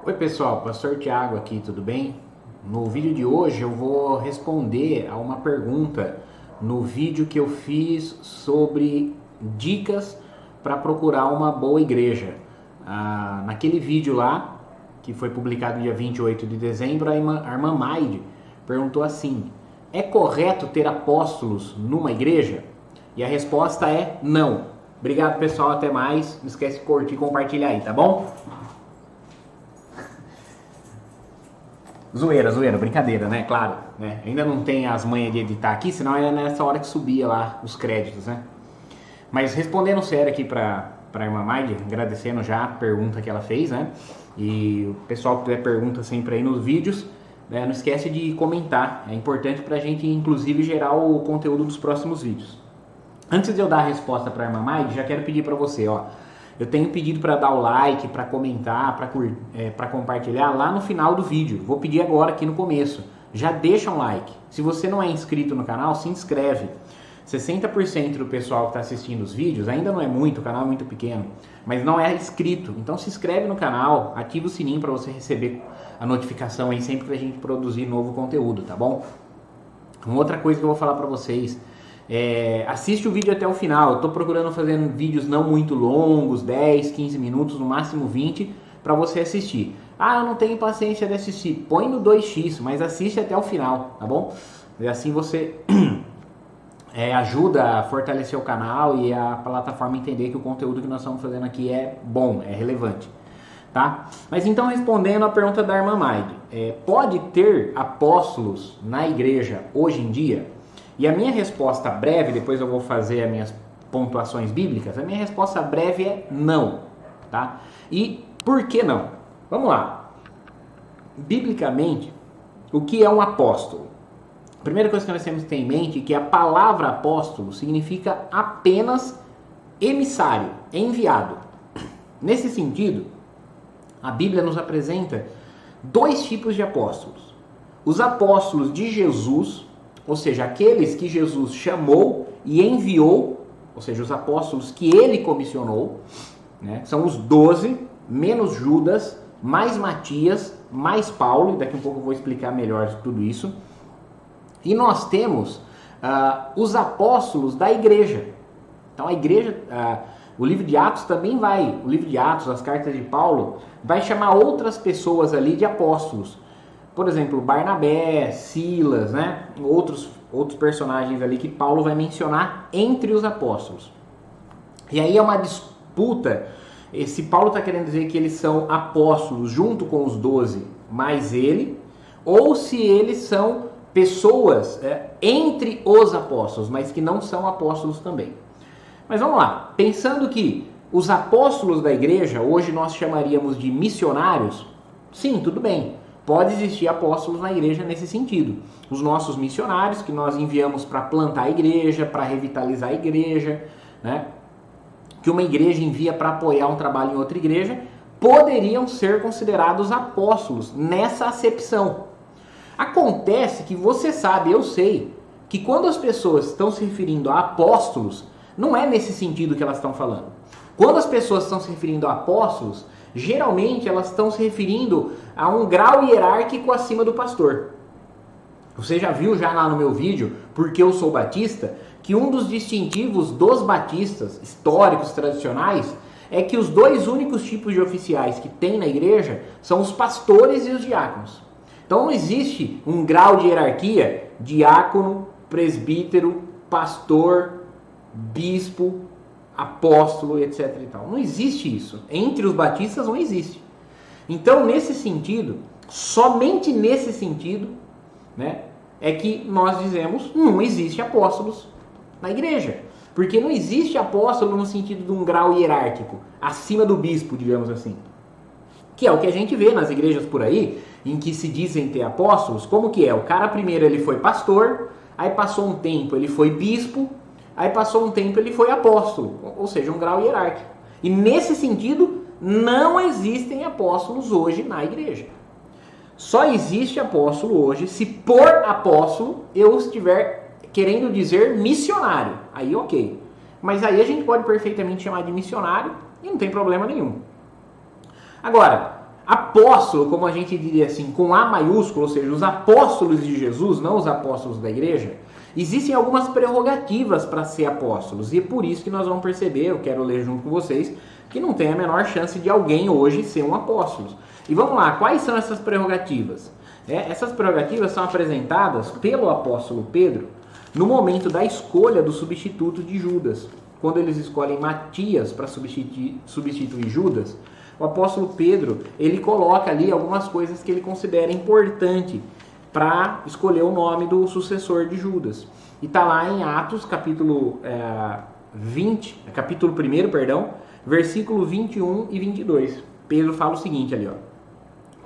Oi pessoal, Pastor Thiago aqui, tudo bem? No vídeo de hoje eu vou responder a uma pergunta no vídeo que eu fiz sobre dicas para procurar uma boa igreja. Naquele vídeo lá, que foi publicado dia 28 de dezembro, a irmã Maide perguntou assim: é correto ter apóstolos numa igreja? E a resposta é não. Obrigado pessoal, até mais. Não esquece de curtir e compartilhar aí, tá bom? Zoeira, brincadeira, né? Claro, né? Ainda não tem as manhas de editar aqui, senão é nessa hora que subia lá os créditos, né? Mas respondendo sério aqui pra irmã Maide, agradecendo já a pergunta que ela fez, né? E o pessoal que tiver pergunta sempre aí nos vídeos, né? Não esquece de comentar, é importante pra gente inclusive gerar o conteúdo dos próximos vídeos. Antes de eu dar a resposta pra irmã Maide, já quero pedir pra você, ó. Eu tenho pedido para dar o like, para comentar, para compartilhar lá no final do vídeo. Vou pedir agora aqui no começo. Já deixa um like. Se você não é inscrito no canal, se inscreve. 60% do pessoal que está assistindo os vídeos, ainda não é muito, o canal é muito pequeno, mas não é inscrito. Então se inscreve no canal, ativa o sininho para você receber a notificação aí sempre que a gente produzir novo conteúdo, tá bom? Uma outra coisa que eu vou falar para vocês... assiste o vídeo até o final. Eu tô procurando fazer vídeos não muito longos, 10, 15 minutos, no máximo 20, para você assistir. Ah, eu não tenho paciência de assistir. Põe no 2x, mas assiste até o final, tá bom? E assim você ajuda a fortalecer o canal e a plataforma entender que o conteúdo que nós estamos fazendo aqui é bom, é relevante. Tá? Mas então, respondendo a pergunta da irmã Maide, pode ter apóstolos na igreja hoje em dia? E a minha resposta breve, depois eu vou fazer as minhas pontuações bíblicas, a minha resposta breve é não, tá? E por que não? Vamos lá. Biblicamente, o que é um apóstolo? A primeira coisa que nós temos que ter em mente é que a palavra apóstolo significa apenas emissário, enviado. Nesse sentido, a Bíblia nos apresenta dois tipos de apóstolos. Os apóstolos de Jesus, ou seja, aqueles que Jesus chamou e enviou, ou seja, os apóstolos que ele comissionou, né? São os 12, menos Judas, mais Matias, mais Paulo, e daqui a um pouco eu vou explicar melhor tudo isso. E nós temos os apóstolos da igreja. Então a igreja, o livro de Atos também o livro de Atos, as cartas de Paulo, vai chamar outras pessoas ali de apóstolos. Por exemplo, Barnabé, Silas, né? Outros personagens ali que Paulo vai mencionar entre os apóstolos. E aí é uma disputa, se Paulo está querendo dizer que eles são apóstolos junto com os 12, mais ele, ou se eles são pessoas entre os apóstolos, mas que não são apóstolos também. Mas vamos lá, pensando que os apóstolos da igreja, hoje nós chamaríamos de missionários, sim, tudo bem. Pode existir apóstolos na igreja nesse sentido. Os nossos missionários que nós enviamos para plantar a igreja, para revitalizar a igreja, né? Que uma igreja envia para apoiar um trabalho em outra igreja, poderiam ser considerados apóstolos nessa acepção. Acontece que você sabe, eu sei, que quando as pessoas estão se referindo a apóstolos, não é nesse sentido que elas estão falando. Quando as pessoas estão se referindo a apóstolos, geralmente elas estão se referindo a um grau hierárquico acima do pastor. Você já viu já lá no meu vídeo, Porque eu sou batista, que um dos distintivos dos batistas históricos, tradicionais, é que os dois únicos tipos de oficiais que tem na igreja são os pastores e os diáconos. Então não existe um grau de hierarquia, diácono, presbítero, pastor, bispo, apóstolo, etc. e tal. Não existe isso. Entre os batistas não existe. Então, nesse sentido, somente nesse sentido, né, é que nós dizemos não existe apóstolos na igreja. Porque não existe apóstolo no sentido de um grau hierárquico, acima do bispo, digamos assim. Que é o que a gente vê nas igrejas por aí, em que se dizem ter apóstolos. Como que é? O cara primeiro ele foi pastor, aí passou um tempo ele foi bispo, aí passou um tempo ele foi apóstolo, ou seja, um grau hierárquico. E nesse sentido, não existem apóstolos hoje na igreja. Só existe apóstolo hoje se por apóstolo eu estiver querendo dizer missionário. Aí ok. Mas aí a gente pode perfeitamente chamar de missionário e não tem problema nenhum. Agora, apóstolo, como a gente diria assim, com A maiúsculo, ou seja, os apóstolos de Jesus, não os apóstolos da igreja, existem algumas prerrogativas para ser apóstolos. E é por isso que nós vamos perceber, eu quero ler junto com vocês, que não tem a menor chance de alguém hoje ser um apóstolo. E vamos lá, quais são essas prerrogativas? Essas prerrogativas são apresentadas pelo apóstolo Pedro no momento da escolha do substituto de Judas. Quando eles escolhem Matias para substituir Judas, o apóstolo Pedro, ele coloca ali algumas coisas que ele considera importante para escolher o nome do sucessor de Judas. E está lá em Atos, capítulo 1, perdão, versículo 21 e 22. Pedro fala o seguinte ali, ó.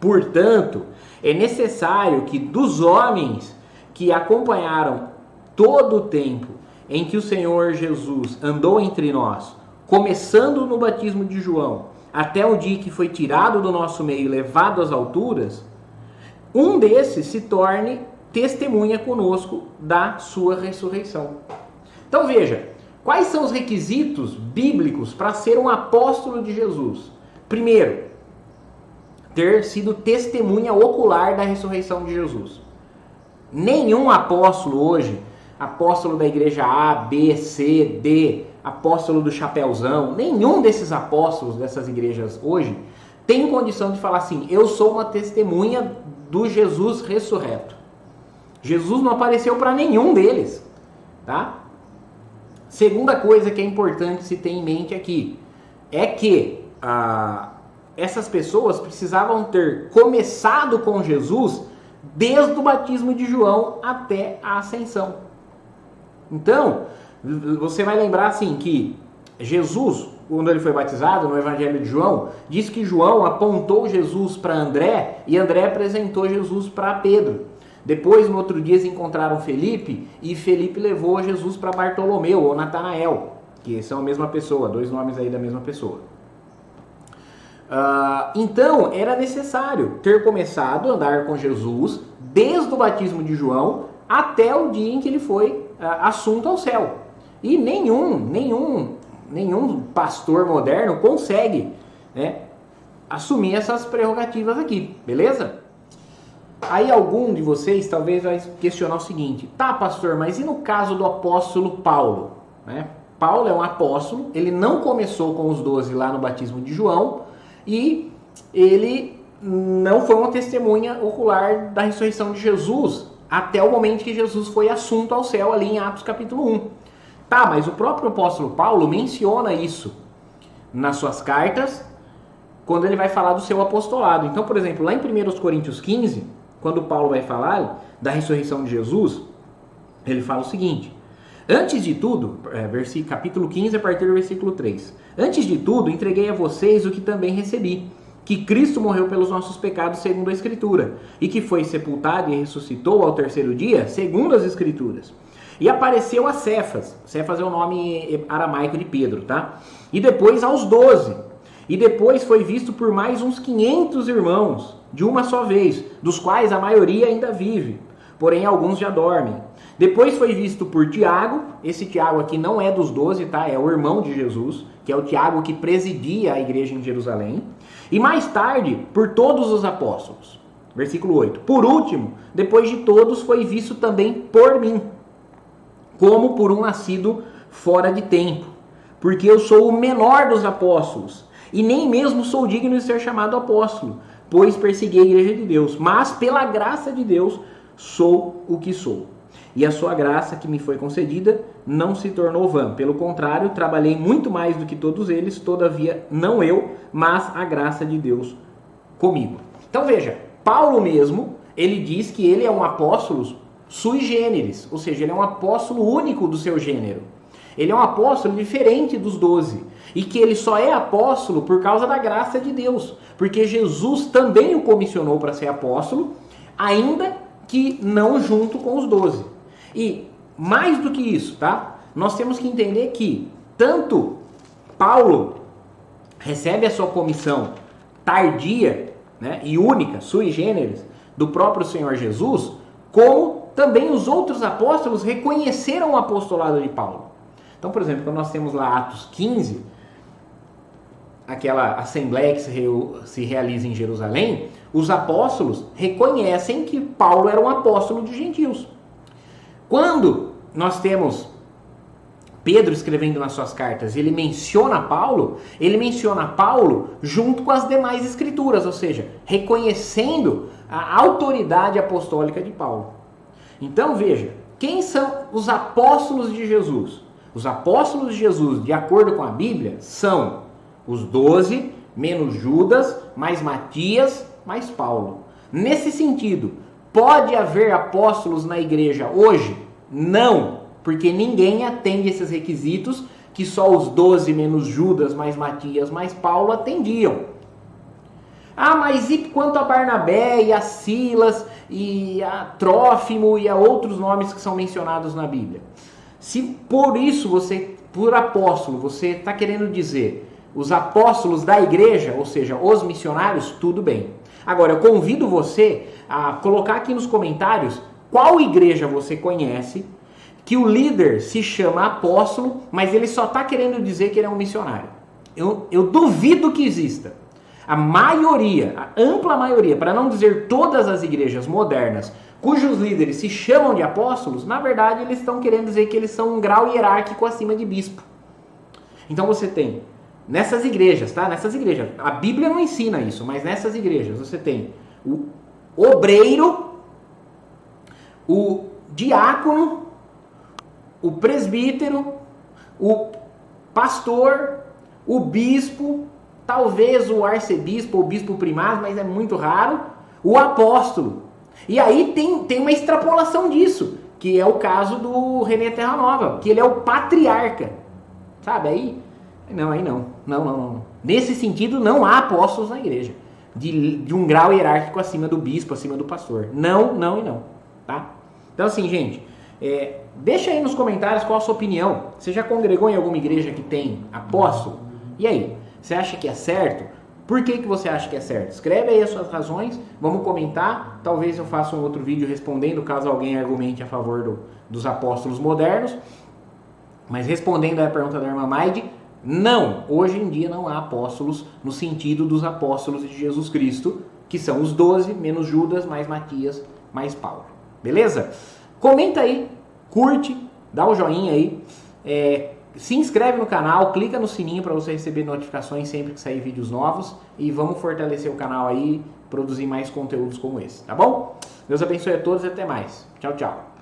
Portanto, é necessário que dos homens que acompanharam todo o tempo em que o Senhor Jesus andou entre nós, começando no batismo de João, até o dia que foi tirado do nosso meio e levado às alturas, um desses se torne testemunha conosco da sua ressurreição. Então veja, quais são os requisitos bíblicos para ser um apóstolo de Jesus? Primeiro, ter sido testemunha ocular da ressurreição de Jesus. Nenhum apóstolo hoje, apóstolo da igreja A, B, C, D, apóstolo do Chapeuzão, nenhum desses apóstolos dessas igrejas hoje tem condição de falar assim, eu sou uma testemunha do Jesus ressurreto. Jesus não apareceu para nenhum deles, tá? Segunda coisa que é importante se ter em mente aqui, é que essas pessoas precisavam ter começado com Jesus desde o batismo de João até a ascensão. Então, você vai lembrar assim que Jesus, quando ele foi batizado no Evangelho de João, diz que João apontou Jesus para André e André apresentou Jesus para Pedro. Depois, no outro dia, eles encontraram Felipe e Felipe levou Jesus para Bartolomeu ou Natanael, que são a mesma pessoa, dois nomes aí da mesma pessoa. Então, era necessário ter começado a andar com Jesus desde o batismo de João até o dia em que ele foi assunto ao céu. E nenhum pastor moderno consegue, né, assumir essas prerrogativas aqui, beleza? Aí algum de vocês talvez vai questionar o seguinte, tá pastor, mas e no caso do apóstolo Paulo? Né? Paulo é um apóstolo, ele não começou com os 12 lá no batismo de João, e ele não foi uma testemunha ocular da ressurreição de Jesus até o momento que Jesus foi assunto ao céu ali em Atos capítulo 1. Tá, mas o próprio apóstolo Paulo menciona isso nas suas cartas quando ele vai falar do seu apostolado. Então, por exemplo, lá em 1 Coríntios 15, quando Paulo vai falar da ressurreição de Jesus, ele fala o seguinte: antes de tudo, capítulo 15, a partir do versículo 3. Antes de tudo, entreguei a vocês o que também recebi, que Cristo morreu pelos nossos pecados segundo a Escritura, e que foi sepultado e ressuscitou ao terceiro dia, segundo as Escrituras. E apareceu a Cefas. Cefas é o nome aramaico de Pedro, tá? E depois aos 12. E depois foi visto por mais uns 500 irmãos, de uma só vez, dos quais a maioria ainda vive, porém alguns já dormem. Depois foi visto por Tiago, esse Tiago aqui não é dos 12, tá? É o irmão de Jesus, que é o Tiago que presidia a igreja em Jerusalém. E mais tarde, por todos os apóstolos. Versículo 8. Por último, depois de todos, foi visto também por mim, como por um nascido fora de tempo. Porque eu sou o menor dos apóstolos, e nem mesmo sou digno de ser chamado apóstolo, pois persegui a igreja de Deus. Mas pela graça de Deus, sou o que sou. E a sua graça que me foi concedida não se tornou vã. Pelo contrário, trabalhei muito mais do que todos eles, todavia não eu, mas a graça de Deus comigo. Então veja, Paulo mesmo, ele diz que ele é um apóstolo sui generis, ou seja, ele é um apóstolo único do seu gênero. Ele é um apóstolo diferente dos 12. E que ele só é apóstolo por causa da graça de Deus. Porque Jesus também o comissionou para ser apóstolo, ainda que não junto com os 12. E mais do que isso, tá? Nós temos que entender que tanto Paulo recebe a sua comissão tardia, né, e única, sui generis, do próprio Senhor Jesus, como também os outros apóstolos reconheceram o apostolado de Paulo. Então, por exemplo, quando nós temos lá Atos 15, aquela assembleia que se realiza em Jerusalém, os apóstolos reconhecem que Paulo era um apóstolo de gentios. Quando nós temos Pedro escrevendo nas suas cartas, ele menciona Paulo junto com as demais escrituras, ou seja, reconhecendo a autoridade apostólica de Paulo. Então veja, quem são os apóstolos de Jesus? Os apóstolos de Jesus, de acordo com a Bíblia, são os 12, menos Judas, mais Matias, mais Paulo. Nesse sentido, pode haver apóstolos na igreja hoje? Não, porque ninguém atende esses requisitos que só os 12 menos Judas, mais Matias, mais Paulo atendiam. Ah, mas e quanto a Barnabé e a Silas e a Trófimo e a outros nomes que são mencionados na Bíblia? Se por isso por apóstolo, você está querendo dizer os apóstolos da igreja, ou seja, os missionários, tudo bem. Agora, eu convido você a colocar aqui nos comentários qual igreja você conhece que o líder se chama apóstolo, mas ele só está querendo dizer que ele é um missionário. Eu duvido que exista. A maioria, a ampla maioria, para não dizer todas as igrejas modernas, cujos líderes se chamam de apóstolos, na verdade eles estão querendo dizer que eles são um grau hierárquico acima de bispo. Então você tem, nessas igrejas, tá? Nessas igrejas, a Bíblia não ensina isso, mas nessas igrejas você tem o obreiro, o diácono, o presbítero, o pastor, o bispo, talvez o arcebispo ou bispo primaz, mas é muito raro, o apóstolo. E aí tem uma extrapolação disso, que é o caso do René Terra Nova, que ele é o patriarca. Sabe, aí não. Nesse sentido, não há apóstolos na igreja, de um grau hierárquico acima do bispo, acima do pastor. Não, tá? Então assim, gente, deixa aí nos comentários qual a sua opinião. Você já congregou em alguma igreja que tem apóstolo? E aí, você acha que é certo? Por que você acha que é certo? Escreve aí as suas razões, vamos comentar. Talvez eu faça um outro vídeo respondendo, caso alguém argumente a favor dos apóstolos modernos. Mas respondendo à pergunta da irmã Maide, não, hoje em dia não há apóstolos no sentido dos apóstolos de Jesus Cristo, que são os 12, menos Judas, mais Matias, mais Paulo. Beleza? Comenta aí, curte, dá um joinha aí, se inscreve no canal, clica no sininho para você receber notificações sempre que sair vídeos novos e vamos fortalecer o canal aí, produzir mais conteúdos como esse, tá bom? Deus abençoe a todos e até mais. Tchau, tchau.